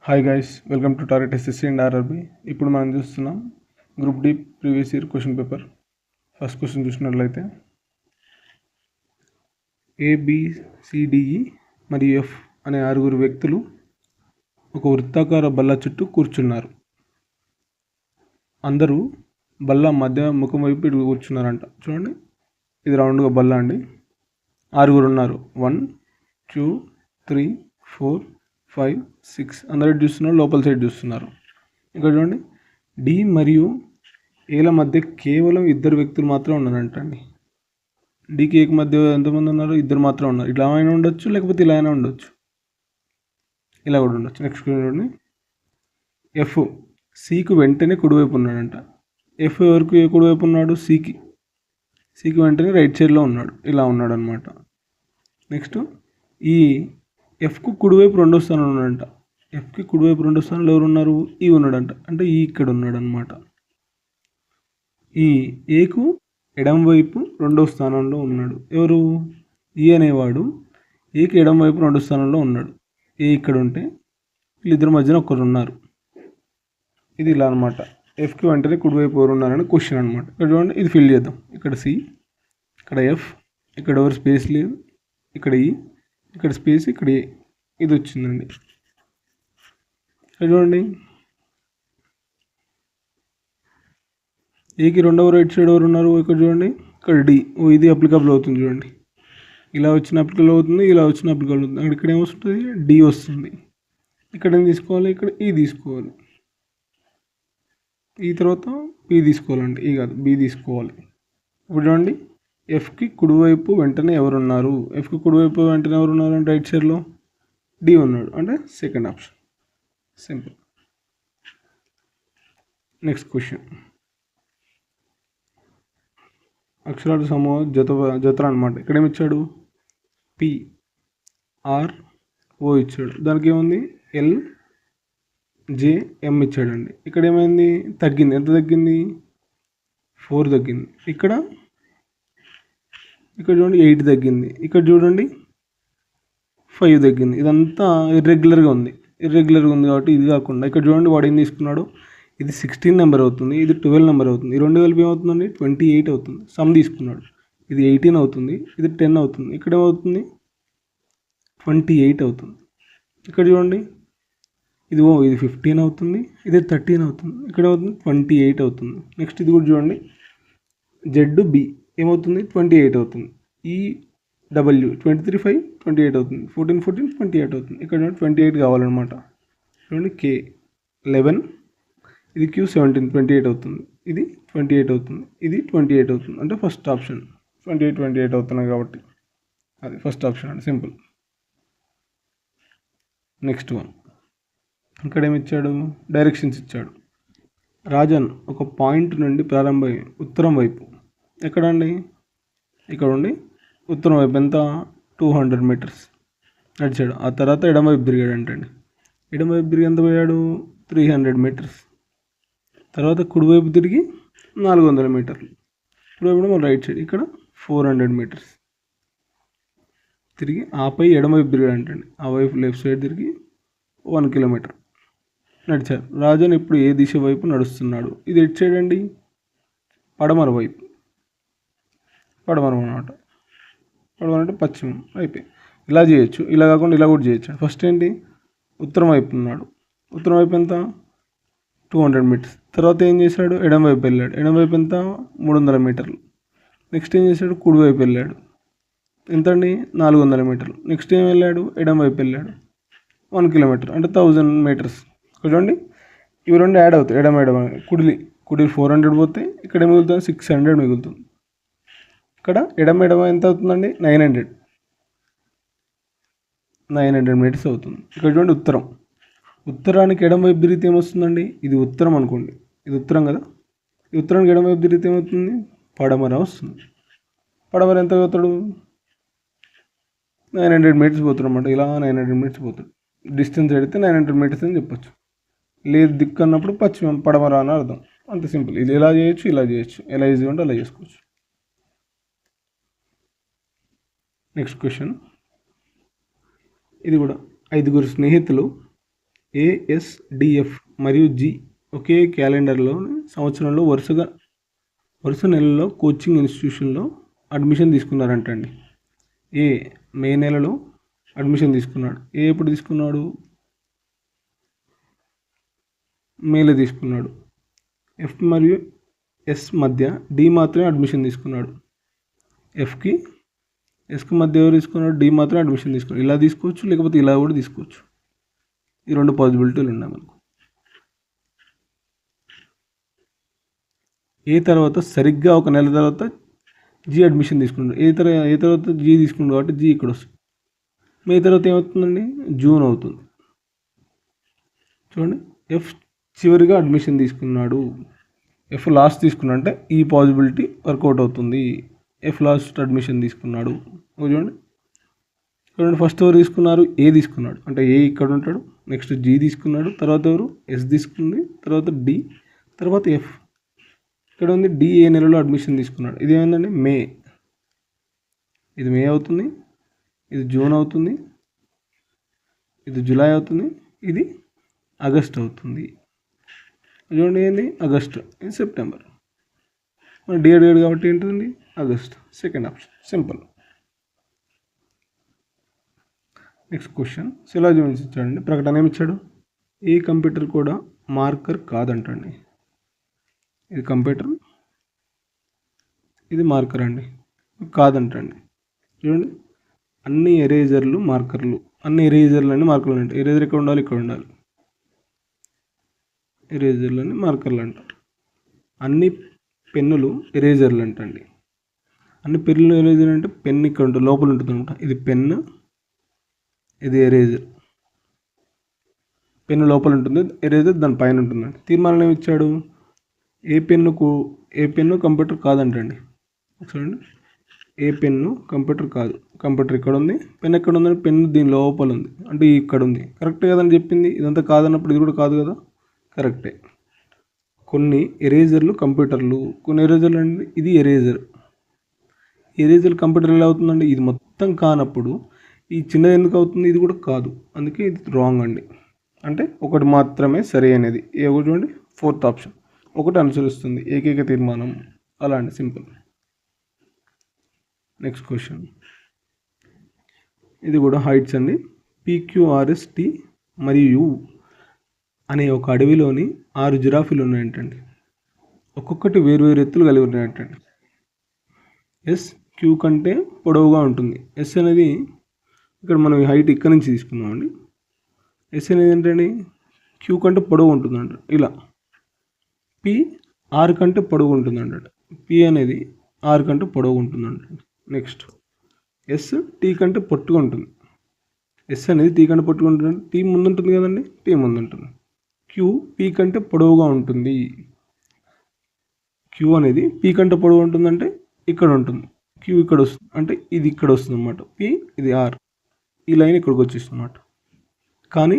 Hi guys, welcome to target SSC and RRB. ఇప్పుడు మనం చూస్తున్నాం group D previous year question paper. First question చూసినట్లయితే A B C D E మరియు F అనే 6 వ్యక్తులు ఒక వృత్తాకార బల్ల చుట్టూ కూర్చున్నారు. అందరూ బల్ల మధ్య ముఖం వైపు ఇటు కూర్చున్నారంట. చూడండి, ఇది రౌండ్గా బల్ల అండి. 6 ఉన్నారు. 1 2 3 4 5 6 అందరూ చూస్తున్నారు, లోపల సైడ్ చూస్తున్నారు. ఇక్కడ చూడండి, డి మరియు ఏల మధ్య కేవలం 2 వ్యక్తులు మాత్రం ఉన్నారంట అండి. డికి ఏకి మధ్య ఎంతమంది ఉన్నారు? 2 మాత్రం ఉన్నారు. ఇట్లా అయినా ఉండొచ్చు, లేకపోతే ఇలా అయినా ఉండొచ్చు, ఇలా కూడా ఉండొచ్చు. నెక్స్ట్ చూడండి, ఎఫ్ సికు వెంటనే కుడివైపు ఉన్నాడంట. ఎఫ్ ఎవరికి కుడివైపు ఉన్నాడు? సికి వెంటనే రైట్ సైడ్లో ఉన్నాడు, ఇలా ఉన్నాడు అనమాట. నెక్స్ట్ ఈ ఎఫ్కు కుడివైపు 2వ స్థానంలో ఉన్నాడంట. ఎఫ్కి కుడివైపు 2వ స్థానంలో ఎవరు ఉన్నారు? ఈ ఉన్నాడంట, అంటే ఈ ఇక్కడ ఉన్నాడు అనమాట. ఈ ఏకు ఎడంవైపు 2వ స్థానంలో ఉన్నాడు. ఎవరు? ఈ అనేవాడు ఏకి ఎడంవైపు 2వ స్థానంలో ఉన్నాడు. ఏ ఇక్కడ ఉంటే వీళ్ళిద్దరి మధ్యన ఒకరు ఉన్నారు. ఇది ఇలా అనమాట. ఎఫ్కి వెంటనే కుడివైపు ఎవరు ఉన్నారని క్వశ్చన్ అనమాట. ఇక్కడ చూడండి, ఇది ఫిల్ చేద్దాం. ఇక్కడ సి, ఇక్కడ ఎఫ్, ఇక్కడ ఎవరు స్పేస్ లేదు, ఇక్కడ ఈ, ఇక్కడ స్పేస్, ఇక్కడ ఏ, ఇది వచ్చిందండి. చూడండి, ఏకి 2వ రైట్ సైడ్ ఎవరు ఉన్నారు? ఇక్కడ చూడండి, ఇక్కడ డి. ఇది అప్లికబుల్ అవుతుంది. చూడండి, ఇలా వచ్చిన అప్లికబుల్ అవుతుంది, ఇలా వచ్చిన అప్లికబుల్ అవుతుంది. ఇక్కడ ఏమొస్తుంది? డి వస్తుంది. ఇక్కడ ఏం తీసుకోవాలి? ఇక్కడ ఈ తీసుకోవాలి. ఈ తర్వాత బి తీసుకోవాలండి. ఈ కాదు, బి తీసుకోవాలి. ఇప్పుడు చూడండి, ఎఫ్కి కుడివైపు వెంటనే ఎవరున్నారు? ఎఫ్కి కుడివైపు వెంటనే ఎవరు ఉన్నారు అంటే రైట్ సైడ్లో డి ఉన్నాడు, అంటే second option. Simple. Next question, అక్షరాల సమూహం జతలు అనమాట. ఇక్కడ ఏమి ఇచ్చాడు? పి ఆర్ ఓ ఇచ్చాడు. దానికి ఏముంది? ఎల్ జే ఎం ఇచ్చాడండి. ఇక్కడ ఏమైంది? తగ్గింది. ఎంత తగ్గింది? 4 తగ్గింది. ఇక్కడ చూడండి 8 తగ్గింది. ఇక్కడ చూడండి 5 తగ్గింది. ఇదంతా ఇర్రెగ్యులర్గా ఉంది కాబట్టి ఇది కాకుండా ఇక్కడ చూడండి, వాడు ఏం తీసుకున్నాడు? ఇది 16 నెంబర్ అవుతుంది, ఇది 12 నెంబర్ అవుతుంది. ఈ 2 కలిపి ఏమవుతుందండి? 28 అవుతుంది. సమ్ తీసుకున్నాడు. ఇది 18 అవుతుంది, ఇది 10 అవుతుంది. ఇక్కడ ఏమవుతుంది? 28 అవుతుంది. ఇక్కడ చూడండి, ఇది 15 అవుతుంది, ఇది 13 అవుతుంది. ఇక్కడ అవుతుంది 28 అవుతుంది. నెక్స్ట్ ఇది కూడా చూడండి, జెడ్ బి ఏమవుతుంది? 28 అవుతుంది. ఈ డబ్ల్యూ 23 5 28 అవుతుంది. 14 14 28 అవుతుంది. ఇక్కడ 28 కావాలన్నమాట. చూడండి, కే 11, ఇది క్యూ 17 28 అవుతుంది. ఇది 28 అవుతుంది, ఇది 28 అవుతుంది. అంటే ఫస్ట్ ఆప్షన్ 28 అవుతున్నాయి కాబట్టి అది ఫస్ట్ ఆప్షన్ అండి. సింపుల్. నెక్స్ట్ వన్, ఇక్కడ ఏమి ఇచ్చాడు? డైరెక్షన్స్ ఇచ్చాడు. రాజన్ ఒక పాయింట్ నుండి ప్రారంభమై ఉత్తరం వైపు, ఎక్కడండి? ఇక్కడ ఉండి ఉత్తరం వైపు ఎంత? 200 మీటర్స్ నడిచాడు. ఆ తర్వాత ఎడమవైపు తిరిగాడు అంటండి. ఎడమవైపు తిరిగి ఎంత పోయాడు? 300 మీటర్స్. తర్వాత కుడివైపు తిరిగి 400 మీటర్లు. కుడివైపు మన రైట్ సైడ్ ఇక్కడ 400 మీటర్స్ తిరిగి ఆపై ఎడమవైపు తిరిగాడు అంటండి. ఆ వైపు లెఫ్ట్ సైడ్ తిరిగి 1 కిలోమీటర్ నడిచారు. రాజన్ ఇప్పుడు ఏ దిశ వైపు నడుస్తున్నాడు? ఇది ఎటు సైడ్ అండి? పడమర వైపు. పడమర అన్నమాట. పడమర అంటే పశ్చిమం అయిపోయి. ఇలా చేయొచ్చు, ఇలా కాకుండా ఇలా కూడా చేయొచ్చు. ఫస్ట్ ఏంటి? ఉత్తరం వైపు ఉన్నాడు. ఉత్తరం వైపు ఎంత? 200 మీటర్స్. తర్వాత ఏం చేశాడు? ఎడమ వైపు వెళ్ళాడు. ఎడమ వైపు ఎంత? 300 మీటర్లు. నెక్స్ట్ ఏం చేశాడు? కుడివైపు వెళ్ళాడు. ఎంత అండి? 400 మీటర్లు. నెక్స్ట్ ఏం వెళ్ళాడు? ఎడమ వైపు వెళ్ళాడు. 1 కిలోమీటర్ అంటే 1000 మీటర్స్. చూడండి, ఇవి 2 యాడ్ అవుతాయి. ఎడమ కుడి 400 పోతే ఇక్కడ ఏం మిగులుతుంది? 600 మిగులుతుంది. ఇక్కడ ఎడమ ఎంత అవుతుందండి? 900 మీటర్స్ అవుతుంది. ఇక్కడ చూడండి, ఉత్తరానికి ఎడమ వైపు తిరిగితే ఏమొస్తుందండి? ఇది ఉత్తరం అనుకోండి, ఇది ఉత్తరం కదా. ఈ ఉత్తరానికి ఎడమ వైపు తిరిగితే ఏమవుతుంది? పడమర వస్తుంది. పడమర ఎంత పోతాడు? 900 మీటర్స్ పోతాడు అనమాట. ఇలా 900 మీటర్స్ పోతాడు. డిస్టెన్స్ అడిగితే 900 మీటర్స్ అని చెప్పొచ్చు. లేదు దిక్కు అన్నప్పుడు పడమర అని అర్థం. అంత సింపుల్. ఇది ఎలా చేయొచ్చు, ఇలా చేయొచ్చు. ఎలా ఈజీ ఉంటే అలా చేసుకోవచ్చు. నెక్స్ట్ క్వశ్చన్, ఇది కూడా 5 స్నేహితులు ASDF మరియు G ఒకే క్యాలెండర్లో సంవత్సరంలో వరుస నెలల్లో కోచింగ్ ఇన్స్టిట్యూషన్లో అడ్మిషన్ తీసుకున్నారంటండి. ఏ మే నెలలో అడ్మిషన్ తీసుకున్నాడు. ఏ ఎప్పుడు తీసుకున్నాడు? మేలో తీసుకున్నాడు. F మరియు S మధ్య D మాత్రమే అడ్మిషన్ తీసుకున్నాడు. Fకి Sకి మధ్య ఎవరు తీసుకున్నాడు? D మాత్రమే అడ్మిషన్ తీసుకున్నాడు. ఇలా తీసుకోవచ్చు, లేకపోతే ఇలా కూడా తీసుకోవచ్చు. ఈ రెండు పాసిబిలిటీలు ఉన్నాయి మనకు. ఏ తర్వాత సరిగ్గా ఒక నెల తర్వాత G అడ్మిషన్ తీసుకున్నాడు. ఏ తర్వాత G తీసుకున్నాడు కాబట్టి G ఇక్కడ వస్తుంది. మే తర్వాత ఏమవుతుందండి? జూన్ అవుతుంది. చూడండి, F చివరిగా అడ్మిషన్ తీసుకున్నాడు. F లాస్ట్ తీసుకున్నాడు అంటే ఈ పాసిబిలిటీ వర్కౌట్ అవుతుంది. F లాస్ట్ అడ్మిషన్ తీసుకున్నాడు. చూడండి ఫస్ట్ ఎవరు తీసుకున్నారు? ఏ తీసుకున్నాడు అంటే ఏ ఇక్కడ ఉంటాడు. నెక్స్ట్ G తీసుకున్నాడు. తర్వాత ఎవరు? S తీసుకుంది. తర్వాత D, తర్వాత F. ఇక్కడ ఉంది D ఏ నెలలో అడ్మిషన్ తీసుకున్నాడు. ఇది ఏమైందండి? మే. ఇది మే అవుతుంది. ఇది జూన్ అవుతుంది. ఇది జూలై అవుతుంది. ఇది ఆగస్ట్ అవుతుంది. చూడండి, ఏంది? ఆగస్ట్. ఇది సెప్టెంబర్. మన డేట్ కాబట్టి ఏంటండి? August. Second option. Simple. Next question, శిలాజీ నుంచి ఇచ్చాడండి. ప్రకటన ఏమి ఇచ్చాడు? ఏ కంప్యూటర్ కూడా మార్కర్ కాదంటండి. ఇది కంప్యూటర్, ఇది మార్కర్ అండి. కాదంటండి. చూడండి, అన్ని ఎరేజర్లు మార్కర్లు, అన్ని ఎరేజర్లు అని మార్కర్లు అంటారు. ఎరేజర్ ఎక్కడ ఉండాలి? ఇక్కడ ఉండాలి. ఎరేజర్లు అని మార్కర్లు అంటారు. అన్ని పెన్నులు ఎరేజర్లు అంటండి. అన్ని పెన్నులు ఎరేజర్ అంటే పెన్ ఇక్కడ ఉంటుంది, లోపల ఉంటుంది అనమాట. ఇది పెన్ను, ఇది ఎరేజర్. పెన్ను లోపల ఉంటుంది, ఎరేజర్ దాని పైన ఉంటుందండి. తీర్మానం ఏమి ఇచ్చాడు? ఏ పెన్ను కంప్యూటర్ కాదంటండి. చూడండి, ఏ పెన్ను కంప్యూటర్ కాదు. కంప్యూటర్ ఇక్కడ ఉంది, పెన్ ఎక్కడ ఉందని? పెన్ను దీని లోపల ఉంది అంటే ఇక్కడ ఉంది. కరెక్ట్ కదని చెప్పింది. ఇదంతా కాదన్నప్పుడు ఇది కూడా కాదు కదా? కరెక్టే. కొన్ని ఎరేజర్లు కంప్యూటర్లు, కొన్ని ఎరేజర్లు అండి. ఇది ఎరేజర్. ఎరేజర్ కంప్యూటర్ ఎలా అవుతుందండి? ఇది మొత్తం కానప్పుడు ఈ చిన్నది ఎందుకు అవుతుంది? ఇది కూడా కాదు. అందుకే ఇది రాంగ్ అండి. అంటే ఒకటి మాత్రమే సరి అనేది. ఏ ఒకటి చూడండి, ఫోర్త్ ఆప్షన్. ఒకటి అనుసరిస్తుంది, ఏకైక తీర్మానం. అలా అండి, సింపుల్. నెక్స్ట్ క్వశ్చన్, ఇది కూడా హైట్స్ అండి. PQRST మరియు U అనే ఒక అడవిలోని 6 జిరాఫీలు ఉన్నాయంటండి. ఒక్కొక్కటి వేరువేరు ఎత్తులు కలిగి ఉన్నాయంటండి. S Q కంటే పొడవుగా ఉంటుంది. S అనేది ఇక్కడ మనం హైట్ ఇక్కడ నుంచి తీసుకున్నామండి. S అనేది ఏంటండి? Q కంటే పొడవు ఉంటుందంట. ఇలా P R కంటే పొడవు ఉంటుందంట. P అనేది R కంటే పొడవు ఉంటుందంట. నెక్స్ట్ S T కంటే పొట్టుగా ఉంటుంది. S అనేది T కంటే పొట్టుగా ఉంటుంది. T ముందు ఉంటుంది కదండి, T ముందు ఉంటుంది. Q P కంటే పొడవుగా ఉంటుంది. Q అనేది P కంటే పొడవు ఉంటుందంటే ఇక్కడ ఉంటుంది. Q ఇక్కడ వస్తుంది అంటే ఇది ఇక్కడ వస్తుంది అన్నమాట. P ఇది R, ఈ లైన్ ఇక్కడికి వచ్చేస్తుంది అన్నమాట. కానీ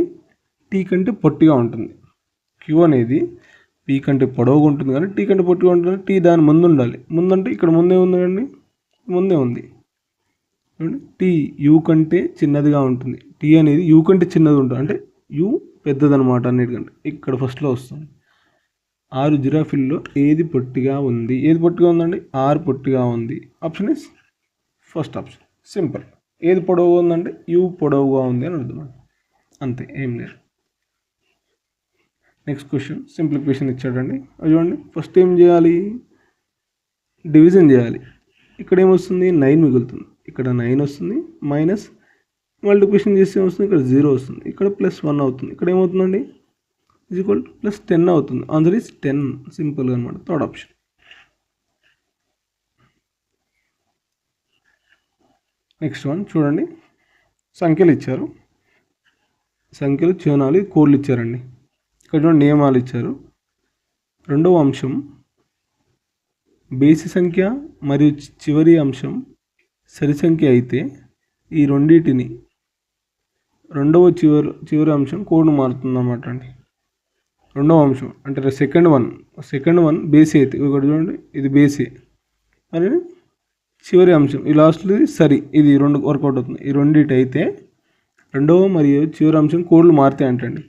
T కంటే పొట్టిగా ఉంటుంది. Q అనేది P కంటే పొడవుగా ఉంటుంది కానీ T కంటే పొట్టిగా ఉంటుంది. T దాని ముందు ఉండాలి. ముందంటే ఇక్కడ ముందే ఉందండి, ముందే ఉంది. T U కంటే చిన్నదిగా ఉంటుంది. T అనేది U కంటే చిన్నది ఉంటుంది అంటే U పెద్దదనమాట అన్నిటికంటే. ఇక్కడ ఫస్ట్లో వస్తుంది. 6 జిరాఫీల్లో ఏది పొట్టిగా ఉంది? ఏది పొట్టిగా ఉందండి? R పొట్టిగా ఉంది. Option is first option. Simple. ఏది పొడవుగా ఉందంటే U పొడవుగా ఉంది అని అర్థం. అంతే, ఏం లేదు. నెక్స్ట్ క్వశ్చన్, సింప్లిఫికేషన్ ఇచ్చాడండి. అది చూడండి, ఫస్ట్ ఏం చేయాలి? డివిజన్ చేయాలి. ఇక్కడ ఏమొస్తుంది? 9 మిగులుతుంది. ఇక్కడ 9 వస్తుంది. మైనస్ మల్టిప్లికేషన్ చేస్తే వస్తుంది, ఇక్కడ 0 వస్తుంది. ఇక్కడ +1 అవుతుంది. ఇక్కడ ఏమవుతుందండి? +10 అవుతుంది. Answer is 10. సింపుల్గా అనమాట. Third option. నెక్స్ట్ వన్ చూడండి, సంఖ్యలు ఇచ్చారు. సంఖ్యలు, చిహ్నాలు, కోడ్లు ఇచ్చారండి. ఇక్కడ చూడండి, నియమాలు ఇచ్చారు. రెండవ అంశం బేసి సంఖ్య మరియు చివరి అంశం సరి సంఖ్య అయితే ఈ రెండింటిని రెండవ చివరి అంశం కోడ్ను మారుతుంది అన్నమాట అండి. రెండవ అంశం అంటే సెకండ్ వన్ బేసి అయితే ఇక్కడ చూడండి, ఇది బేసి. మరి చివరి అంశం ఈ లాస్ట్లో సరి, ఇది రెండు వర్కౌట్ అవుతుంది. ఈ రెండింటి అయితే రెండవ మరియు చివరి అంశం కోడ్లు మారుతాయి అంటండి.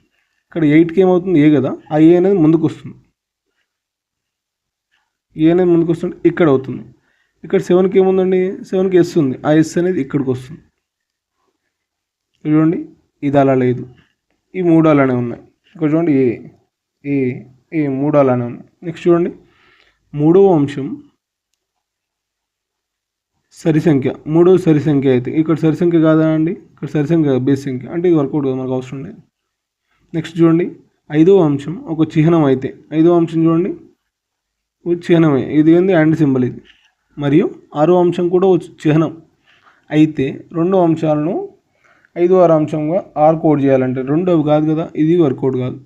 ఇక్కడ 8కి ఏమవుతుంది ఏ కదా, ఆ ఏ అనేది ముందుకు వస్తుంది, ఏ అనేది ముందుకు వస్తుంది ఇక్కడ అవుతుంది. ఇక్కడ 7కి ఏముందండి, 7కి ఎస్ ఉంది, ఆ ఎస్ అనేది ఇక్కడికి వస్తుంది. చూడండి ఇది అలా లేదు, ఈ 3 అలానే ఉన్నాయి. ఇక్కడ చూడండి ఏ ఏ ఏ 3 అలానే ఉన్నాయి. నెక్స్ట్ చూడండి 3వ అంశం సరి సంఖ్య, 3వ సరి సంఖ్య అయితే ఇక్కడ సరి సంఖ్య కాదా అండి, ఇక్కడ సరి సంఖ్య బేస్ సంఖ్య, అంటే ఇది వర్కౌట్ కదా, మనకు అవసరం లేదు. నెక్స్ట్ చూడండి 5వ అంశం ఒక చిహ్నం అయితే, 5వ అంశం చూడండి చిహ్నమే, ఇది ఏంది అండ్ సింబల్ ఇది. మరియు 6వ అంశం కూడా చిహ్నం అయితే 2 అంశాలను 5వ అంశంగా ఆర్ కోడ్ చేయాలంటే 2 అవి కాదు కదా, ఇది వర్కౌట్ కాదు.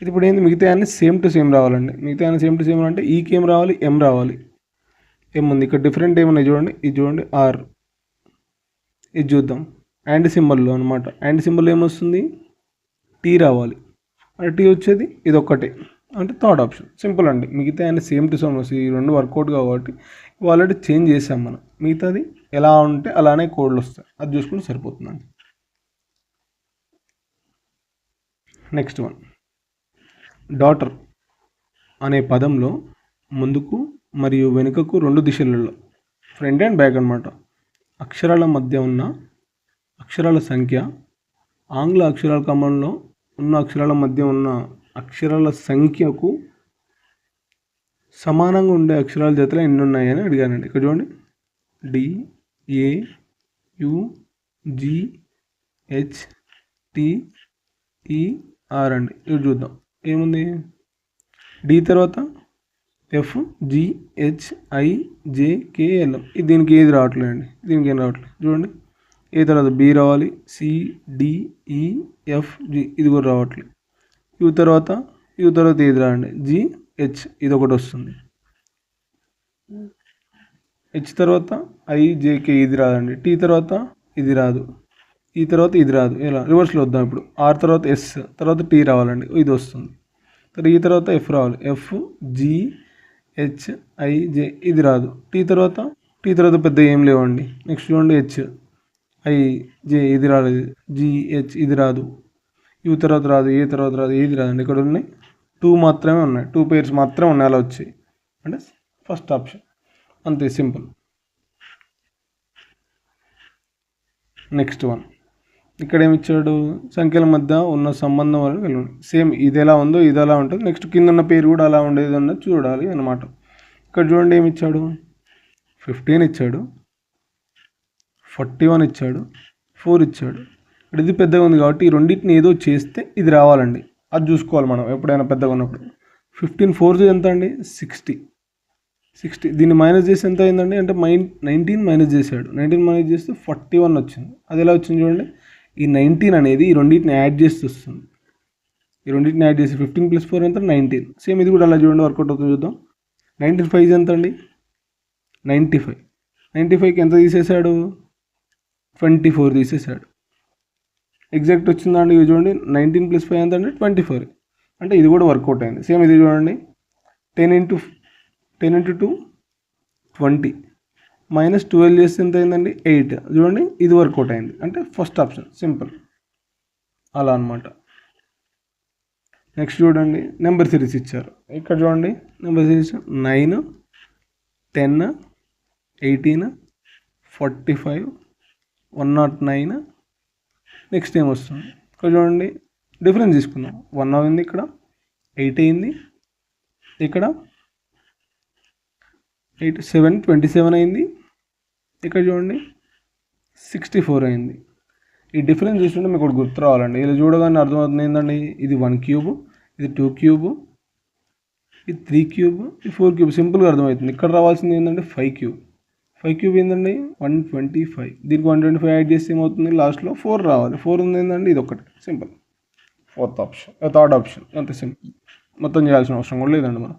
ఇది ఇప్పుడు ఏంది, మిగతా అన్ని సేమ్ టు సేమ్ రావాలండి. మిగతా అన్ని సేమ్ టు సేమ్ అంటే ఈకి ఏం రావాలి, ఎం రావాలి. ఏముంది ఇక్కడ డిఫరెంట్ ఏమున్నాయి చూడండి, ఇది చూడండి ఆర్, ఇది చూద్దాం అండ్ సింబల్లో అనమాట. అండ్ సింబల్ ఏమొస్తుంది, టీ రావాలి, అంటే టీ వచ్చేది ఇది ఒక్కటే, అంటే థర్డ్ ఆప్షన్. సింపుల్ అండి. మిగతా అన్ని సేమ్ టు సేమ్ వస్తాయి, ఈ 2 వర్కౌట్ కాబట్టి ఆల్రెడీ చేంజ్ చేసాం మనం. మిగతాది ఎలా ఉంటే అలానే కోడ్లు వస్తాయి, అది చూసుకుంటే సరిపోతుందండి. నెక్స్ట్ వన్, డాటర్ అనే పదంలో ముందుకు మరియు వెనుకకు 2 దిశలలో, ఫ్రంట్ అండ్ బ్యాక్ అనమాట, అక్షరాల మధ్య ఉన్న అక్షరాల సంఖ్య ఆంగ్ల అక్షరాల క్రమంలో ఉన్న అక్షరాల మధ్య ఉన్న అక్షరాల సంఖ్యకు సమానంగా ఉండే అక్షరాల జతలు ఎన్ని ఉన్నాయని అడిగానండి. ఇక్కడ చూడండి D, A, U, G, H, T, E, R అండి. ఇవి చూద్దాం ఏముంది, డి తర్వాత F, G, H, I, J, K, L. ఇది దీనికి ఏది రావట్లేదు అండి, దీనికి ఏం రావట్లేదు. చూడండి ఏ తర్వాత బి రావాలి, సి, డి, ఈ, ఎఫ్, జి, ఇది కూడా రావట్లేదు. యూ తర్వాత ఏది రాండి, జి, హెచ్, ఇది ఒకటి వస్తుంది. హెచ్ తర్వాత ఐ, జే, కే, ఇది రాదండి. టీ తర్వాత ఇది రాదు, ఈ తర్వాత ఇది రాదు. ఇలా రివర్స్లో వద్దాం. ఇప్పుడు ఆర్ తర్వాత ఎస్ తర్వాత టీ రావాలండి, ఇది వస్తుంది. తర్వాత ఈ తర్వాత ఎఫ్ రావాలి, ఎఫ్, జి, హెచ్, ఐ, జే, ఇది రాదు. టీ తర్వాత పెద్ద ఏం లేవండి. నెక్స్ట్ చూడండి హెచ్, ఐ, జే, ఇది రాలేదు. జి, హెచ్, ఇది రాదు. యూ తర్వాత రాదు, ఏ తర్వాత రాదు, ఏది రాదండి. ఇక్కడ ఉన్నాయి 2 మాత్రమే ఉన్నాయి, 2 పేర్స్ మాత్రమే ఉన్నాయి అలా వచ్చాయి, అంటే ఫస్ట్ ఆప్షన్. అంతే సింపుల్. నెక్స్ట్ వన్, ఇక్కడ ఏమి ఇచ్చాడు, సంఖ్యల మధ్య ఉన్న సంబంధం వల్ల కలిగి సేమ్ ఇది ఎలా ఉందో ఇది ఎలా ఉంటుంది. నెక్స్ట్ కింద ఉన్న పేరు కూడా అలా ఉండేది ఉన్నది చూడాలి అన్నమాట. ఇక్కడ చూడండి ఏమి ఇచ్చాడు, 15 ఇచ్చాడు, 41 ఇచ్చాడు, 4 ఇచ్చాడు. ఇక్కడ ఇది పెద్దగా ఉంది కాబట్టి ఈ రెండింటిని ఏదో చేస్తే ఇది రావాలండి, అది చూసుకోవాలి మనం ఎప్పుడైనా పెద్దగా ఉన్నప్పుడు. 15 4 ఎంత అండి, 60. దీన్ని మైనస్ చేసి ఎంత అయిందండి అంటే 19 మైనస్ చేశాడు. 19 మైనస్ చేస్తే 41 వచ్చింది. అది ఎలా వచ్చింది చూడండి, ఈ 19 అనేది ఈ రెండింటిని యాడ్ చేసి వస్తుంది. ఈ రెండింటిని యాడ్ చేసి 15 + 4 ఎంత, 19. సేమ్ ఇది కూడా అలా చూడండి వర్కౌట్ అవుతుంది చూద్దాం. 19 5 ఎంత అండి, 95. 95కి ఎంత తీసేశాడు, 24 తీసేశాడు. ఎగ్జాక్ట్ వచ్చిందా అండి, ఇది చూడండి 19 + 5 ఎంత అండి, 24. అంటే ఇది కూడా వర్కౌట్ అయింది. సేమ్ ఇది చూడండి 10 × 2 20 -12 చేస్తే ఎంత అయిందండి, 8. చూడండి ఇది వర్కౌట్ అయింది, అంటే ఫస్ట్ ఆప్షన్ సింపుల్ అలా అనమాట. నెక్స్ట్ చూడండి నెంబర్ సిరీస్ ఇచ్చారు. ఇక్కడ చూడండి నెంబర్ సిరీస్ 9, 10, 18, 45, 109. నెక్స్ట్ ఏం వస్తుంది, ఇక్కడ చూడండి డిఫరెన్స్ తీసుకుందాం. 1 అయింది, ఇక్కడ 8 అయింది, ఇక్కడ 8 7 27 అయింది, ఇక్కడ చూడండి 64 అయింది. ఈ డిఫరెన్స్ చూస్తుంటే మీకు ఒకటి గుర్తు రావాలండి. ఇలా చూడగానే అర్థమవుతుంది ఏంటండి, ఇది 1 క్యూబ్, ఇది 2 క్యూబ్, ఇది 3 క్యూబ్, ఇది 4 క్యూబ్. సింపుల్గా అర్థమవుతుంది. ఇక్కడ రావాల్సింది ఏంటంటే 5 క్యూబ్. 5 క్యూబ్ ఏంటండి 125. దీనికి 125 యాడ్ చేస్తే ఏమవుతుంది, లాస్ట్లో 4 రావాలి. 4 ఉంది ఏంటండి, ఇది ఒకటి సింపుల్. థర్డ్ ఆప్షన్ అంతే సింపుల్. మొత్తం చేయాల్సిన అవసరం కూడా లేదండి. మనం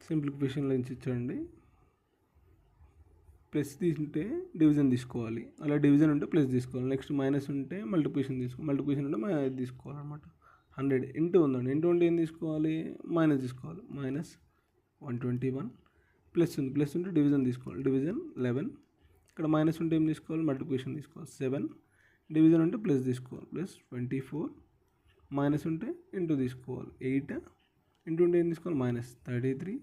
సింప్లిఫికేషన్ లైన్స్ ఇచ్చండి. ప్లస్ తీసుంటే డివిజన్ తీసుకోవాలి, అలా డివిజన్ ఉంటే ప్లస్ తీసుకోవాలి. నెక్స్ట్ మైనస్ ఉంటే మల్టిప్లికేషన్ మల్టిప్లికేషన్ ఉంటే మైనస్ తీసుకోవాలన్నమాట. 100 ఇంటూ ఉందండి, ఇంటూ ఉంటే ఏం తీసుకోవాలి, మైనస్ తీసుకోవాలి. -121. ప్లస్ ఉంది, ప్లస్ ఉంటే డివిజన్ తీసుకోవాలి. డివిజన్ 11. ఇక్కడ మైనస్ ఉంటే ఏం తీసుకోవాలి, మల్టిప్లికేషన్ తీసుకోవాలి. 7 డివిజన్ ఉంటే ప్లస్ తీసుకోవాలి, ప్లస్ 24, మైనస్ ఉంటే ఇంటూ తీసుకోవాలి, 8 ఇంటూ ఉంటే ఏం తీసుకోవాలి, మైనస్ 33,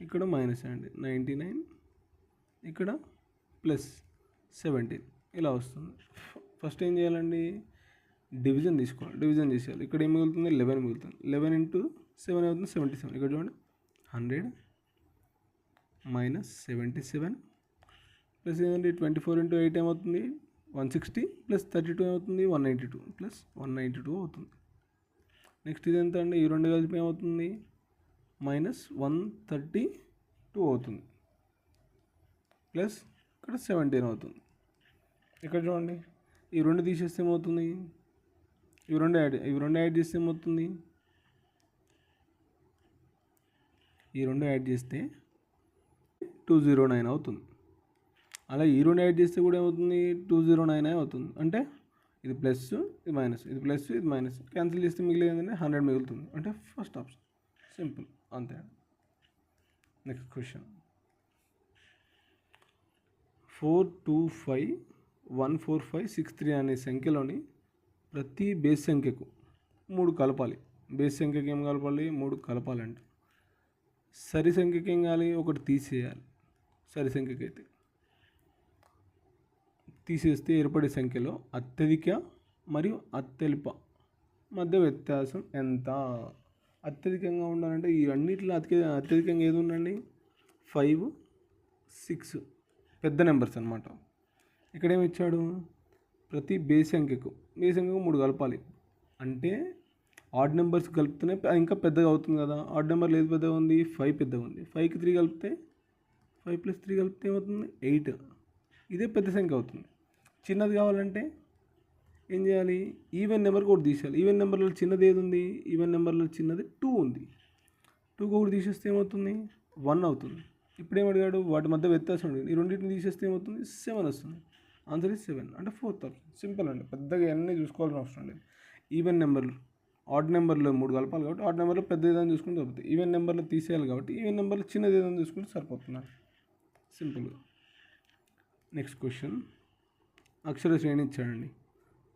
ఇక్కడ మైనస్ అండి 99, ఇక్కడ ప్లస్ 17, ఇలా వస్తుంది. ఫస్ట్ ఏం చేయాలండి, డివిజన్ తీసుకోవాలి, డివిజన్ చేసేయాలి. ఇక్కడ ఏం మిగులుతుంది, 11 మిగులుతుంది. 11 ఇంటూ 7 అవుతుంది 77. ఇక్కడ చూడండి 100 మైనస్ 77 ప్లస్ ఏంటంటే 24 ఇంటూ 8 ఏమవుతుంది, 160 ప్లస్ 32 ఏమవుతుంది, 192 ప్లస్ 192 అవుతుంది. నెక్స్ట్ ఇది ఎంత అండి, ఈ రెండు కలిపి ఏమవుతుంది, మైనస్ 132 అవుతుంది, ప్లస్ ఇక్కడ 17 అవుతుంది. ఇక్కడ చూడండి ఈ రెండు తీసేస్తే ఏమవుతుంది, ఇవి రెండు యాడ్ చేస్తే ఏమవుతుంది, ఈ రెండు యాడ్ చేస్తే 209 అవుతుంది. అలా ఈ రెండు యాడ్ చేస్తే కూడా ఏమవుతుంది, 209 అవుతుంది. అంటే ఇది ప్లస్ ఇది మైనస్, ఇది ప్లస్ ఇది మైనస్, క్యాన్సిల్ చేస్తే మిగిలేదు ఏంటంటే 100 మిగులుతుంది. అంటే ఫస్ట్ ఆప్షన్ సింపుల్, అంతే. నెక్స్ట్ క్వశ్చన్, 425,145,63 అనే సంఖ్యలోని ప్రతి బేస్ సంఖ్యకు 3 కలపాలి. బేస్ సంఖ్యకి ఏం కలపాలి, 3 కలపాలంట. సరి సంఖ్యకి ఏం కావాలి, ఒకటి తీసేయాలి. సరి సంఖ్యకి అయితే తీసేస్తే ఏర్పడే సంఖ్యలో అత్యధిక మరియు అత్యల్ప మధ్య వ్యత్యాసం ఎంత? అత్యధికంగా ఉండాలంటే ఈ అన్నింటిలో అత్యధికంగా ఏది ఉండండి, 5, 6 పెద్ద నెంబర్స్ అనమాట. ఇక్కడ ఏమి ఇచ్చాడు, ప్రతి బేస్ సంఖ్యకు 3 కలపాలి. అంటే ఆడ్ నెంబర్స్ కలిపితేనే ఇంకా పెద్దగా అవుతుంది కదా. ఆడ్ నెంబర్లు ఏది పెద్దగా ఉంది, 5 పెద్దగా ఉంది. 5కి 3 కలిపితే 5 + 3 కలిపితే ఏమవుతుంది, 8. ఇదే పెద్ద సంఖ్య అవుతుంది. చిన్నది కావాలంటే ఏం చేయాలి, ఈవెన్ నెంబర్కి ఒకటి తీసేయాలి. ఈవెన్ నెంబర్లో చిన్నది ఏది ఉంది, ఈవెన్ నెంబర్లో చిన్నది 2 ఉంది. 2కి ఒకటి తీసేస్తే ఏమవుతుంది, 1 అవుతుంది. ఇప్పుడు ఏమడిగాడు, వాటి మధ్య వ్యత్యాసం ఉంది. ఈ రెండింటిని తీసేస్తే ఏమవుతుంది, 7 వస్తుంది. Answer is 7. అంటే 4th ఆప్షన్. సింపుల్ అండి, పెద్దగా అన్నీ చూసుకోవాల్సిన అవసరం లేదు. ఈవెన్ నెంబర్లు ఆడ్ నెంబర్లో 3 కలపాలి కాబట్టి ఆడ్ నెంబర్లో పెద్ద ఏదైనా చూసుకుంటే సరిపోతుంది. ఈవెన్ నెంబర్లో తీసేయాలి కాబట్టి ఈవెన్ నెంబర్లో చిన్నది ఏదైనా చూసుకుంటే సరిపోతుంది. సింపుల్గా. నెక్స్ట్ క్వశ్చన్, అక్షర శ్రేణి ఇచ్చాడండి.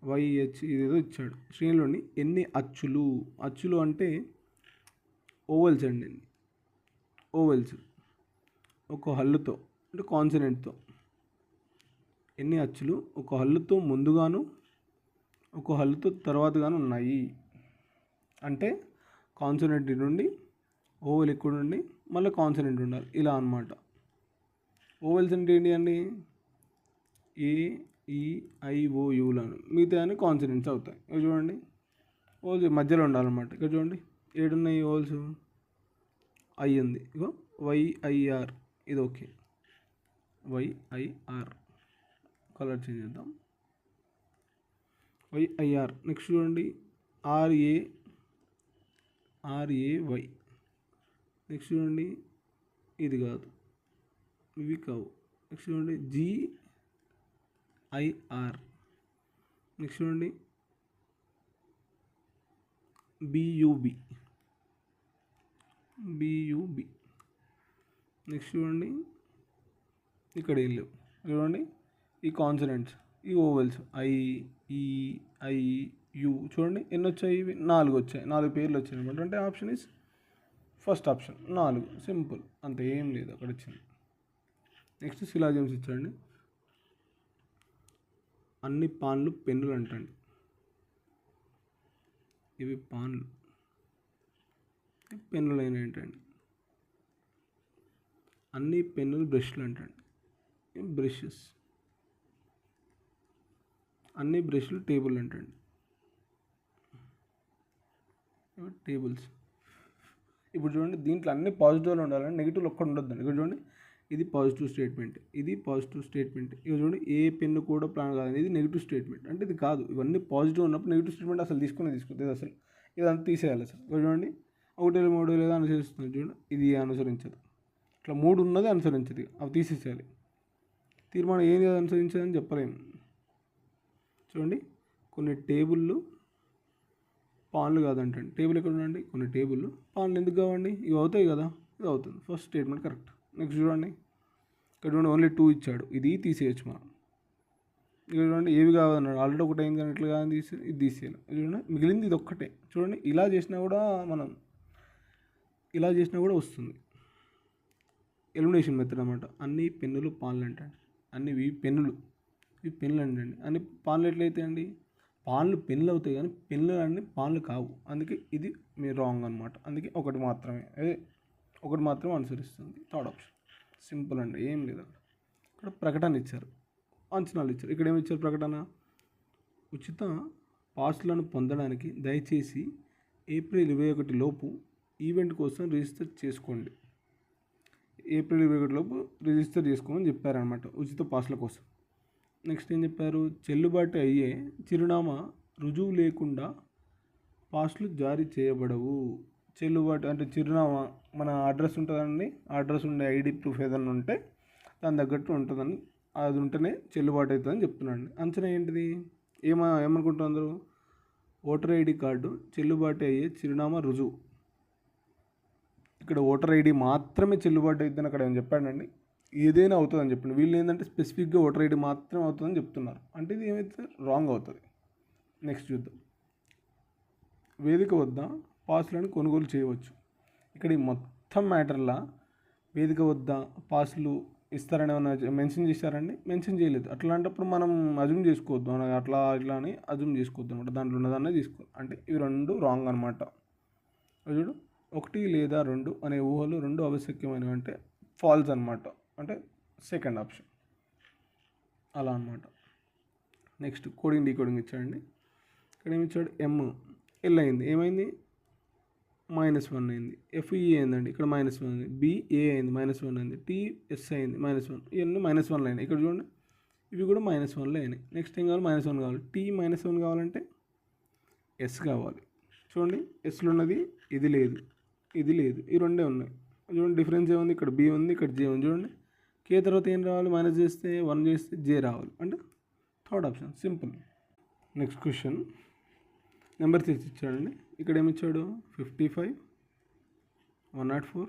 YH ఇదేదో ఇచ్చాడు. శ్రేణిలోని ఎన్ని అచ్చులు అంటే ఓవెల్స్ అండి. ఓవెల్స్ ఒక హల్లుతో అంటే కాన్సనెంట్తో ఎన్ని అచ్చులు ఒక హల్లుతో ముందుగాను ఒక హల్లుతో తర్వాతగాను ఉన్నాయి. అంటే కాన్సనెంట్ నుండి ఓవెల్ ఇక్కడ నుండి మళ్ళీ కాన్సనెంట్ ఉండాలి, ఇలా అనమాట. ఓవెల్స్ అంటే ఏంటి అండి, AEIOUలను, మిగతా అని కాన్సనెంట్స్ అవుతాయి. ఇవి చూడండి ఓవెల్స్ మధ్యలో ఉండాలన్నమాట. ఇక్కడ చూడండి 7 ఉన్నాయి ఓవెల్స్, ఐ ఉంది, ఇగో YIR ఇది ఓకే, YIR కలర్ చేంజ్ చేద్దాం, YIR. నెక్స్ట్ చూడండి RAY. నెక్స్ట్ చూడండి ఇది కాదు, ఇవి కావు. నెక్స్ట్ చూడండి GIR. నెక్స్ట్ చూడండి BUB. నెక్స్ట్ చూడండి ఇక్కడ ఏం లేవు. చూడండి ఈ కాన్సనెంట్స్, ఈ ఓవెల్స్ IEIU చూడండి ఎన్ని వచ్చాయి, 4 వచ్చాయి. 4 పేర్లు వచ్చాయి అనమాట. అంటే option is first option 4. Simple, అంత ఏం లేదు అక్కడ వచ్చింది. నెక్స్ట్ సిలాజిమ్స్ ఇచ్చాడండి. అన్ని పాన్లు పెన్నులు అంటండి. ఇవి పాన్లు, పెన్నులు అయినా ఏంటండి. అన్ని పెన్నులు బ్రష్లు అంటండి, బ్రషెస్. అన్ని బ్రష్లు టేబుల్ అంటండి, టేబుల్స్. ఇప్పుడు చూడండి దీంట్లో అన్ని పాజిటివ్లో ఉండాలని నెగిటివ్లో ఒక్కటి ఉండొద్దండి. ఇక్కడ చూడండి ఇది పాజిటివ్ స్టేట్మెంట్, ఇది పాజిటివ్ స్టేట్మెంట్. ఇక చూడండి ఏ పెన్ను కూడా ప్లాన్ కాదు, ఇది నెగిటివ్ స్టేట్మెంట్. అంటే ఇది కాదు, ఇవన్నీ పాజిటివ్ ఉన్నప్పుడు నెగిటివ్ స్టేట్మెంట్ అసలు తీసుకుంది అసలు ఇదంతా తీసేయాలి అసలు. ఇక్కడ చూడండి 1 3 లేదా అనుసరిస్తుంది. చూడండి ఇది అనుసరించదు. ఇట్లా 3 ఉన్నది అనుసరించదు, అవి తీసేసేయాలి. తీర్మానం ఏది అనుసరించదని చెప్పలేము. చూడండి కొన్ని టేబుళ్ళు పాన్లు కాదంటండి. టేబుల్ ఎక్కడ ఉండండి, కొన్ని టేబుల్ పాన్లు ఎందుకు కావండి, ఇవి అవుతాయి కదా, ఇది అవుతుంది. First statement correct. నెక్స్ట్ చూడండి ఇక్కడ చూడండి ఓన్లీ 2 ఇచ్చాడు, ఇది తీసేయచ్చు మనం. ఇక్కడ చూడండి ఏవి కావాలన్నాడు, ఆల్రెడీ ఒకటి అయింది కానీ ఇట్లా కానీ ఇది తీసేయాలి. చూడండి మిగిలింది ఇది ఒక్కటే. చూడండి ఇలా చేసినా కూడా మనం ఇలా చేసినా కూడా వస్తుంది. ఎలిమినేషన్ మెథడ్ అనమాట. అన్ని పెన్నులు పాన్లు అంటండి. అన్ని ఇవి పెన్నులు అంటండి. అన్ని పాన్లు ఎట్లయితే అండి, పాన్లు పెన్నులు అవుతాయి కానీ పెన్నులు అన్ని పాన్లు కావు. అందుకే ఇది మీరు రాంగ్ అనమాట. అందుకే ఒకటి మాత్రమే అనుసరిస్తుంది. థర్డ్ ఆప్షన్ సింపుల్ అండి, ఏం లేదు. ఇక్కడ ప్రకటన ఇచ్చారు, అంచనాలు ఇచ్చారు. ఇక్కడ ఏమి ఇచ్చారు ప్రకటన, ఉచిత పాస్లను పొందడానికి దయచేసి ఏప్రిల్ 21 లోపు ఈవెంట్ కోసం రిజిస్టర్ చేసుకోండి. ఏప్రిల్ 21 లోపు రిజిస్టర్ చేసుకోమని చెప్పారనమాట ఉచిత పాస్ల కోసం. నెక్స్ట్ ఏం చెప్పారు, చెల్లుబాటు అయ్యే చిరునామా రుజువు లేకుండా పాస్లు జారీ చేయబడవు. చెల్లుబాటు అంటే చిరునామా మన అడ్రస్ ఉంటుందండి, అడ్రస్ ఉండే ఐడి ప్రూఫ్ ఏదైనా ఉంటే దాని తగ్గట్టు ఉంటుందని, అది ఉంటేనే చెల్లుబాటు అవుతుందని చెప్తున్నాండి. అంచనా ఏంటిది, ఏమనుకుంటారు అందరూ, ఓటర్ ఐడి కార్డు చెల్లుబాటు అయ్యే చిరునామా రుజువు. ఇక్కడ ఓటర్ ఐడి మాత్రమే చెల్లుబాటు అవుతుందని అక్కడ ఏం చెప్పాడండి, ఏదైనా అవుతుందని చెప్పండి. వీళ్ళు ఏంటంటే స్పెసిఫిక్గా ఓటర్ ఐడి మాత్రమే అవుతుందని చెప్తున్నారు. అంటే ఇది ఏమైతే రాంగ్ అవుతుంది. నెక్స్ట్ చూద్దాం, వేదిక వద్ద పాస్లను కొనుగోలు చేయవచ్చు. ఇక్కడ ఈ మొత్తం మ్యాటర్లా వేదిక వద్ద పాస్లు ఇస్తారని ఏమైనా మెన్షన్ చేశారండి, మెన్షన్ చేయలేదు. అట్లాంటప్పుడు మనం అజ్యూమ్ చేసుకోవద్దు, అట్లా ఇట్లా అని అజ్యూమ్ చేసుకోవద్దు అనమాట. దాంట్లో ఉన్నదాన్నే తీసుకోవాలి. అంటే ఇవి రెండు రాంగ్ అనమాట. చూడు, 1 లేదా 2 అనే ఊహలు రెండు ఆవశ్యకమైనవి అంటే ఫాల్స్ అనమాట. అంటే సెకండ్ ఆప్షన్ అలా అనమాట. నెక్స్ట్ కోడింగ్ డీకోడింగ్ ఇచ్చాడండి. ఇక్కడ ఏమి ఇచ్చాడు, ఎల్ అయింది, ఏమైంది -1 అయింది. FE అయిందండి, ఇక్కడ -1 అయింది. BA అయింది, -1 అయింది. TS అయింది, -1. ఇవన్నీ -1 అయినాయి. ఇక్కడ చూడండి ఇవి కూడా -1 అయినాయి. నెక్స్ట్ ఏం కావాలి, -1 కావాలి. T-1 కావాలంటే S కావాలి. చూడండి ఎస్లో ఉన్నది ఇది లేదు, ఇది లేదు, ఈ రెండే ఉన్నాయి. చూడండి డిఫరెన్స్ ఏముంది, ఇక్కడ B ఉంది, ఇక్కడ J ఉంది. చూడండి K తర్వాత ఏం రావాలి, మైనస్ చేస్తే 1 చేస్తే J రావాలి. అంటే third option simple. Next question number 6 ఇచ్చాడండి. ఇక్కడ ఏమి ఇచ్చాడు, 55, 104,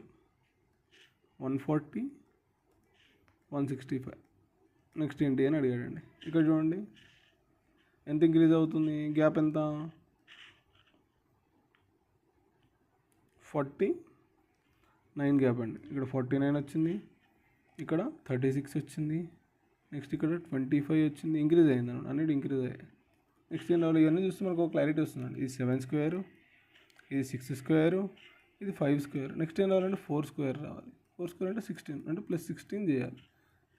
140, 165. నెక్స్ట్ ఏంటి అని అడిగాడండి. ఇక్కడ చూడండి ఎంత ఇంక్రీజ్ అవుతుంది, గ్యాప్ ఎంత, 49 గ్యాప్ అండి. ఇక్కడ 49 వచ్చింది, ఇక్కడ 36 వచ్చింది, నెక్స్ట్ ఇక్కడ 25 వచ్చింది. ఇంక్రీజ్ అయింది అన్నమాట, అన్నిటి ఇంక్రీజ్ అయ్యాయి. నెక్స్ట్ ఏం రావాలి, ఇవన్నీ చూస్తే మనకు ఒక క్లారిటీ వస్తుందండి. ఇది 7 స్క్వేర్, ఇది 6 స్క్వేర్, ఇది 5 స్క్వేర్. నెక్స్ట్ ఏం రావాలంటే 4 స్క్వేర్ రావాలి. 4 స్క్వేర్ అంటే 16, అంటే +16 చేయాలి.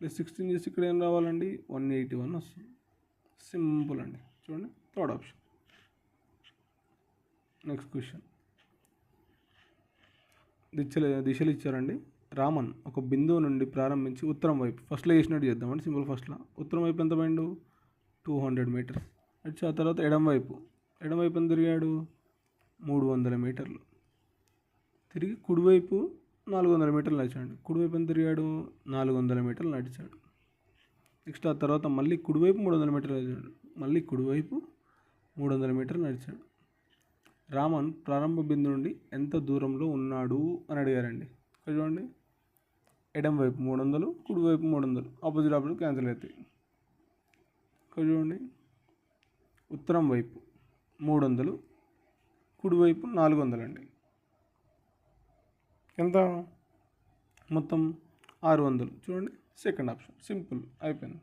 +16 చేసి ఇక్కడ ఏం రావాలండి, 181 వస్తుంది. సింపుల్ అండి. చూడండి థర్డ్ ఆప్షన్. నెక్స్ట్ క్వశ్చన్, దిశలు ఇచ్చారండి. రామన్ ఒక బిందువు నుండి ప్రారంభించి ఉత్తరం వైపు, ఫస్ట్లో చేసినట్టు చేద్దామండి. సింపుల్ ఫస్ట్లో ఉత్తరం వైపు ఎంత పోయిండు, 200 మీటర్స్. వచ్చి ఆ తర్వాత ఎడం వైపు ఎంత తిరిగాడు, 300 మీటర్లు. తిరిగి కుడివైపు 400 మీటర్లు నడిచాడు. కుడివైపు ఎంత తిరిగాడు, 400 మీటర్లు నడిచాడు. నెక్స్ట్ ఆ తర్వాత మళ్ళీ కుడివైపు 300 మీటర్లు నడిచాడు. మళ్ళీ కుడివైపు 300 మీటర్లు నడిచాడు. రామన్ ప్రారంభ బిందు నుండి ఎంత దూరంలో ఉన్నాడు అని అడిగారండి. ఇక్కడ చూడండి ఎడం వైపు 300, కుడివైపు 300, ఆపోజిట్ క్యాన్సిల్ అవుతాయి. ఇక్కడ చూడండి ఉత్తరం వైపు 300, కుడివైపు 400 అండి. ఎంత, మొత్తం 600. చూడండి సెకండ్ ఆప్షన్ సింపుల్ అయిపోయింది.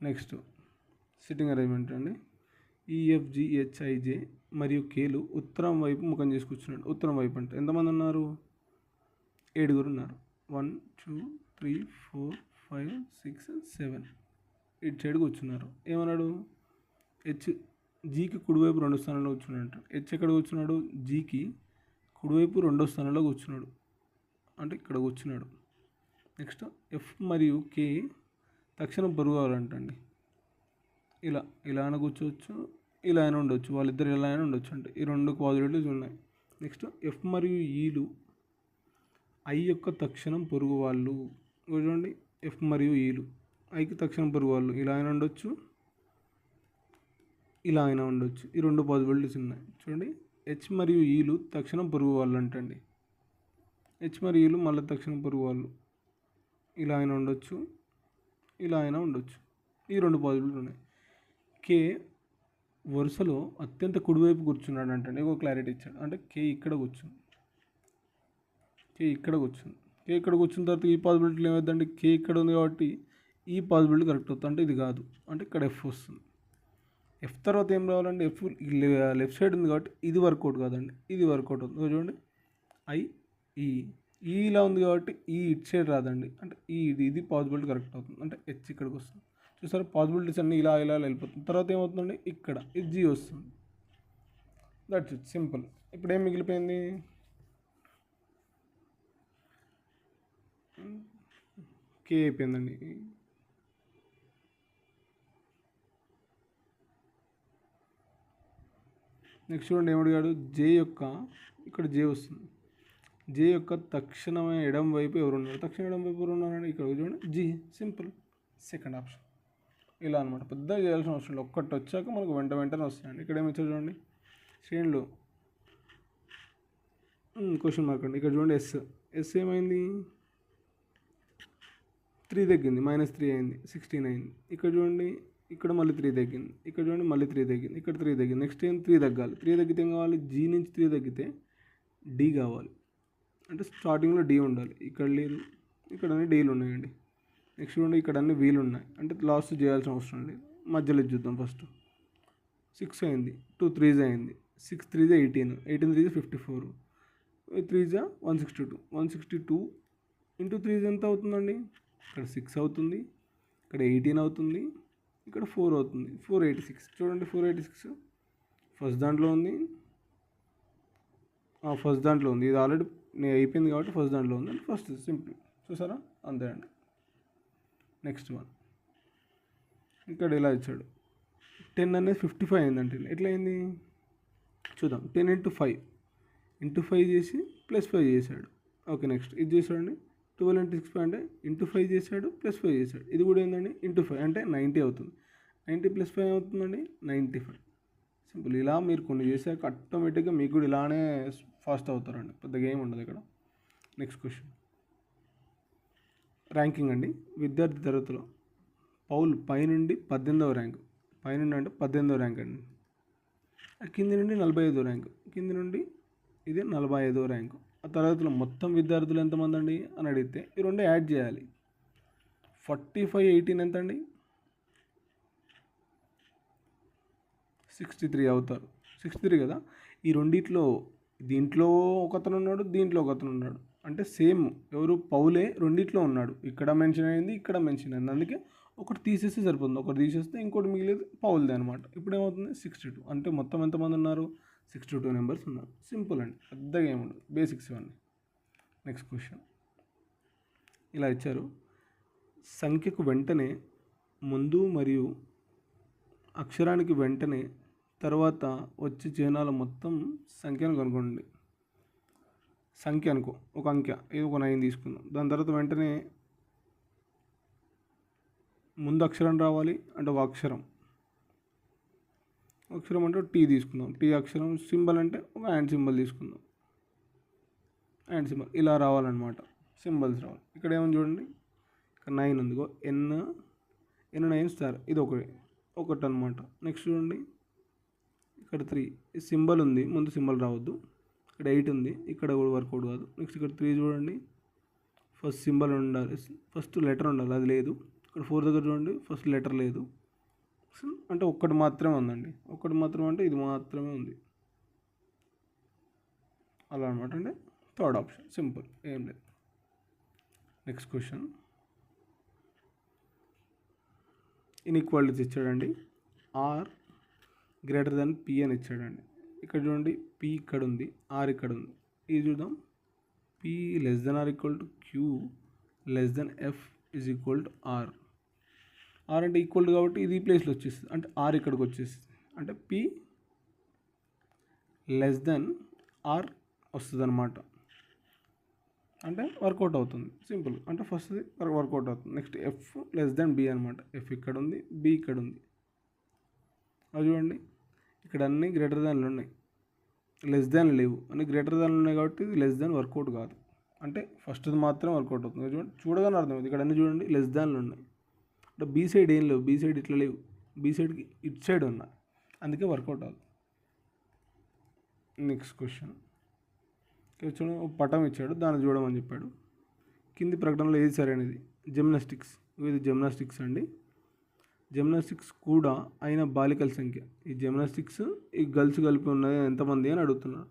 నెక్స్ట్ సిట్టింగ్ అరేంజ్మెంట్ అండి. EFGHIJ మరియు Kలు ఉత్తరం వైపు ముఖం చేసి కూర్చున్నాడు. ఉత్తరం వైపు అంటే ఎంతమంది ఉన్నారు, 7 ఉన్నారు. 1 2 3 4 5 6 7 ఇటు సైడ్ కూర్చున్నారు. ఏమన్నాడు, Gకి కుడివైపు 2వ స్థానంలో కూర్చున్నాడు. H ఎక్కడ కూర్చున్నాడు, Gకి కుడివైపు 2వ స్థానంలో కూర్చున్నాడు, అంటే ఇక్కడ కూర్చున్నాడు. నెక్స్ట్ F మరియు K తక్షణం పొరుగవాలంటండి. ఇలా అయినా కూర్చోవచ్చు, ఇలా అయినా ఉండొచ్చు, వాళ్ళిద్దరు ఎలా అయినా ఉండొచ్చు. అంటే ఈ రెండు పాజిబిలిటీస్ ఉన్నాయి. నెక్స్ట్ F మరియు Eలు I యొక్క తక్షణం పొరుగు వాళ్ళు. చూడండి F మరియు Eలు Iకి తక్షణం పొరుగు వాళ్ళు, ఇలా అయినా ఉండొచ్చు, ఇలా అయినా ఉండొచ్చు. ఈ రెండు పాజిబిలిటీస్ ఉన్నాయి. చూడండి H మరియు Eలు తక్షణం పొరుగు వాళ్ళు అంటండి. H మరియు Eలు మళ్ళీ తక్షణం పొరుగు వాళ్ళు, ఇలా అయినా ఉండొచ్చు, ఇలా అయినా ఉండొచ్చు. ఈ 2 పాసిబిలిటీ ఉన్నాయి. కే వరుసలో అత్యంత కుడివైపు కూర్చున్నాడు అంటే ఒక క్లారిటీ ఇచ్చాడు. అంటే కే ఇక్కడ కూర్చుంది, కే ఇక్కడ కూర్చుంది. కే ఇక్కడ కూర్చున్న తర్వాత ఈ పాసిబిలిటీలు ఏమవుతుందంటే కే ఇక్కడ ఉంది కాబట్టి ఈ పాసిబిలిటీ కరెక్ట్ అవుతుంది. అంటే ఇది కాదు, అంటే ఇక్కడ ఎఫ్ వస్తుంది. ఎఫ్ తర్వాత ఏం రావాలంటే ఎఫ్ లెఫ్ట్ సైడ్ ఉంది కాబట్టి ఇది వర్కౌట్ కాదండి, ఇది వర్కౌట్ అవుతుంది. చూడండి ఐ ఈ ఇలా ఉంది కాబట్టి ఈ ఇట్ సైడ్ రాదండి, అంటే ఇది పాసిబిలిటీ కరెక్ట్ అవుతుంది. అంటే హెచ్ ఇక్కడికి వస్తుంది. చూసారా పాసిబిలిటీస్ అన్నీ ఇలా వెళ్ళిపోతుంది. తర్వాత ఏమవుతుందండి ఇక్కడ ఇది జీ వస్తుంది. That's it, simple. ఇప్పుడు ఏం మిగిలిపోయింది? కే అయిపోయిందండి. నెక్స్ట్ చూడండి ఏమడిగాడు, జే యొక్క ఇక్కడ జే వస్తుంది. జే యొక్క తక్షణమే ఎడం వైపు ఎవరు ఉన్నారు? తక్షణ ఎడం వైపు ఎవరు ఉన్నారండి? ఇక్కడ చూడండి జీ, సింపుల్, సెకండ్ ఆప్షన్. ఇలా అనమాట, పెద్దగా చేయాల్సిన అవసరం లేదు. ఒక్కటి వచ్చాక మనకు వెంటనే వస్తాయండి. ఇక్కడ ఏమి ఇచ్చారు చూడండి శ్రేణులు, క్వశ్చన్ మార్క్ అండి. ఇక్కడ చూడండి ఎస్ ఏమైంది? 3 తగ్గింది, -3 అయింది, 16 అయింది. ఇక్కడ చూడండి ఇక్కడ మళ్ళీ 3 తగ్గింది, ఇక్కడ చూడండి మళ్ళీ 3 తగ్గింది, ఇక్కడ 3 తగ్గింది. నెక్స్ట్ ఏం 3 తగ్గాలి. 3 తగ్గితే ఏం కావాలి? జీ నుంచి 3 తగ్గితే డి కావాలి. అంటే స్టార్టింగ్లో డి ఉండాలి, ఇక్కడ లేదు, ఇక్కడ అన్ని డీలు ఉన్నాయండి. నెక్స్ట్ చూడండి ఇక్కడ అన్ని వీలు ఉన్నాయి, అంటే లాస్ట్ చేయాల్సిన అవసరం లేదు. మధ్యలో చూద్దాం. ఫస్ట్ 6 అయింది, 2 3s అయింది, 6 3s 18, 18 3s 54, 3s 162, 162 into 3s ఎంత అవుతుందండి? ఇక్కడ 6 అవుతుంది, ఇక్కడ 18 అవుతుంది, ఇక్కడ 4 అవుతుంది, 486. చూడండి 486 ఫస్ట్ దాంట్లో ఉంది, ఫస్ట్ దాంట్లో ఉంది. ఇది ఆల్రెడీ నేను అయిపోయింది కాబట్టి ఫస్ట్ దాంట్లో ఉంది. ఫస్ట్ సింపుల్, చూసారా? అంతే అండి. నెక్స్ట్ వన్ ఇక్కడ ఇలా ఇచ్చాడు. 10 అనేది 55 అయిందంటే ఎట్లా అయింది చూద్దాం. 10 ఇంటూ 5 చేసి +5 చేశాడు. ఓకే, నెక్స్ట్ ఇది చేశాడండి. 12 ఇంటూ 6 అంటే ఇంటూ 5 చేశాడు, +5 చేశాడు. ఇది కూడా ఏంటండి ఇంటూ 5 అంటే 90 అవుతుంది. 90 + 5 అవుతుందండి 95. సింపుల్. ఇలా మీరు కొన్ని చేశాక ఆటోమేటిక్గా మీకు కూడా ఇలానే ఫాస్ట్ అవుతారండి, పెద్దగా ఏమి ఉండదు ఇక్కడ. నెక్స్ట్ క్వశ్చన్ ర్యాంకింగ్ అండి. విద్యార్థి తరగతిలో పౌల్ పైనుండి 18వ ర్యాంకు, పైనుండి అంటే 18వ ర్యాంక్ అండి, కింది నుండి 45వ ర్యాంకు, కింది నుండి ఇది 45వ ర్యాంకు. ఆ తరగతిలో మొత్తం విద్యార్థులు ఎంతమంది అండి అని అడిగితే ఈ రెండు యాడ్ చేయాలి. 45 18 ఎంత అండి? 63 అవుతారు. 63 కదా. ఈ రెండిట్లో దీంట్లో ఒకతను ఉన్నాడు, దీంట్లో ఒకతను ఉన్నాడు, అంటే సేమ్ ఎవరు? పౌలే రెండిట్లో ఉన్నాడు. ఇక్కడ మెన్షన్ అయింది, ఇక్కడ మెన్షన్ అయింది. అందుకే ఒకటి తీసేస్తే సరిపోతుంది. ఒకటి తీసేస్తే ఇంకోటి మిగిలేదు పౌల్దే అనమాట. ఇప్పుడు ఏమవుతుంది? 62. అంటే మొత్తం ఎంతమంది ఉన్నారు? 62 మెంబర్స్ ఉన్నారు. సింపుల్ అండి, పెద్దగా ఏముండదు, బేసిక్స్ ఇవన్నీ. నెక్స్ట్ క్వశ్చన్ ఇలా ఇచ్చారు. సంఖ్యకు వెంటనే ముందు మరియు అక్షరానికి వెంటనే తర్వాత వచ్చే చిహ్నాల మొత్తం సంఖ్యను కనుగొనండి. సంఖ్య అనుకో, ఒక అంకె, ఇది ఒక 9 తీసుకుందాం. దాని తర్వాత వెంటనే ముందు అక్షరం రావాలి, అంటే ఒక అక్షరం అంటే టీ తీసుకుందాం. టీ అక్షరం సింబల్ అంటే ఒక హ్యాండ్ సింబల్ తీసుకుందాం. హ్యాండ్ సింబల్ ఇలా రావాలన్నమాట, సింబల్స్ రావాలి. ఇక్కడ ఏమని చూడండి, ఇక్కడ 9 ఉందిగో, ఎన్ 9 స్టార్, ఇది ఒకటి అనమాట. నెక్స్ట్ చూడండి ఇక్కడ 3, ఈ సింబల్ ఉంది, ముందు సింబల్ రావద్దు. ఇక్కడ 8 ఉంది, ఇక్కడ కూడా వర్కౌట్ కాదు. నెక్స్ట్ ఇక్కడ 3 చూడండి, ఫస్ట్ సింబల్ ఉండాలి, ఫస్ట్ లెటర్ ఉండాలి, అది లేదు. ఇక్కడ 4 దగ్గర చూడండి, ఫస్ట్ లెటర్ లేదు, అంటే ఒక్కటి మాత్రమే ఉందండి. ఒక్కటి మాత్రమే అంటే ఇది మాత్రమే ఉంది, అలా అనమాట. అంటే థర్డ్ ఆప్షన్, సింపుల్, ఏం లేదు. నెక్స్ట్ క్వశ్చన్ ఇన్ఈక్వాలిటీస్ ఇచ్చాడండి. ఆర్ గ్రేటర్ దెన్ పి అని ఇచ్చాడండి. ఇక్కడ చూడండి పి ఇక్కడ ఉంది, ఆర్ ఇక్కడ ఉంది. ఇది చూద్దాం. P <= Q f R. R అంటే ఈక్వల్ కాబట్టి ఇది ఈ ప్లేస్లో వచ్చేస్తుంది, అంటే ఆర్ ఇక్కడికి వచ్చేస్తుంది. అంటే పి ఆర్ వస్తుంది అనమాట, అంటే వర్కౌట్ అవుతుంది. సింపుల్, అంటే ఫస్ట్ వర్కౌట్ అవుతుంది. నెక్స్ట్ ఎఫ్ b అనమాట. ఎఫ్ ఇక్కడ ఉంది, బి ఇక్కడ ఉంది. అది చూడండి, ఇక్కడ అన్నీ గ్రేటర్ దాన్లు ఉన్నాయి, లెస్ దాన్ లేవు. అన్ని గ్రేటర్ దాన్లు ఉన్నాయి కాబట్టి ఇది లెస్ దాన్ వర్కౌట్ కాదు. అంటే ఫస్ట్ది మాత్రం వర్కౌట్ అవుతుంది. చూడండి, చూడగానే అర్థమవుతుంది. ఇక్కడ అన్నీ చూడండి లెస్ దాన్లు ఉన్నాయి. అంటే బీ సైడ్ ఏం లేవు, బీ సైడ్ ఇట్లా లేవు, బీ సైడ్కి ఇటు సైడ్ ఉన్నాయి, అందుకే వర్కౌట్ అవుతుంది. నెక్స్ట్ క్వశ్చన్ చూడండి, ఒక పటం ఇచ్చాడు, దాన్ని చూడమని చెప్పాడు. కింది ప్రకటనలో ఏది సరైనది? జిమ్నాస్టిక్స్. ఇది జిమ్నాస్టిక్స్ అండి. జిమ్నాస్టిక్స్ కూడా అయిన బాలికల సంఖ్య. ఈ జిమ్నాస్టిక్స్ ఈ గర్ల్స్ కలిపి ఉన్నది ఎంతమంది అని అడుగుతున్నారు.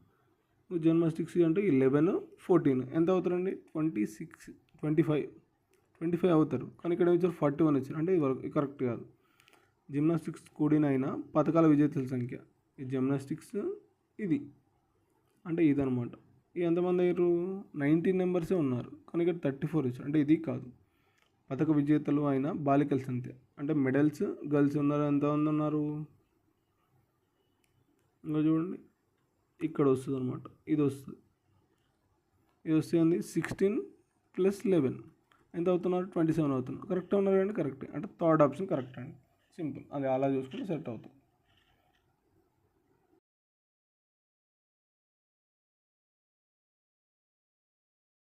జిమ్నాస్టిక్స్ అంటే 11, 14 ఎంత అవుతారండి? 26, 25 అవుతారు. కానీ ఇక్కడ ఇచ్చారు 41 ఇచ్చారు, అంటే ఇది కరెక్ట్ కాదు. జిమ్నాస్టిక్స్ కూడినైన పథకాల విజేతల సంఖ్య. ఈ జిమ్నాస్టిక్స్ ఇది అంటే ఇదనమాట. ఎంతమంది అయ్యారు? 19 మెంబర్సే ఉన్నారు, కానీ ఇక్కడ 34 ఇచ్చారు, అంటే ఇది కాదు. పథక విజేతలు అయిన బాలికల సంఖ్య అంటే మెడల్స్ గర్ల్స్ ఉన్నారు, ఎంతమంది ఉన్నారు? ఇంకా చూడండి, ఇక్కడ వస్తుంది అనమాట, ఇది వస్తుంది. ఇది వస్తుంది 16 + 11 ఎంత అవుతున్నారు? 27 అవుతున్నారు. కరెక్ట్ ఉన్నారు అండి, కరెక్ట్ అంటే థర్డ్ ఆప్షన్ కరెక్ట్ అండి. సింపుల్, అది అలా చూసుకుంటే సెట్ అవుతుంది.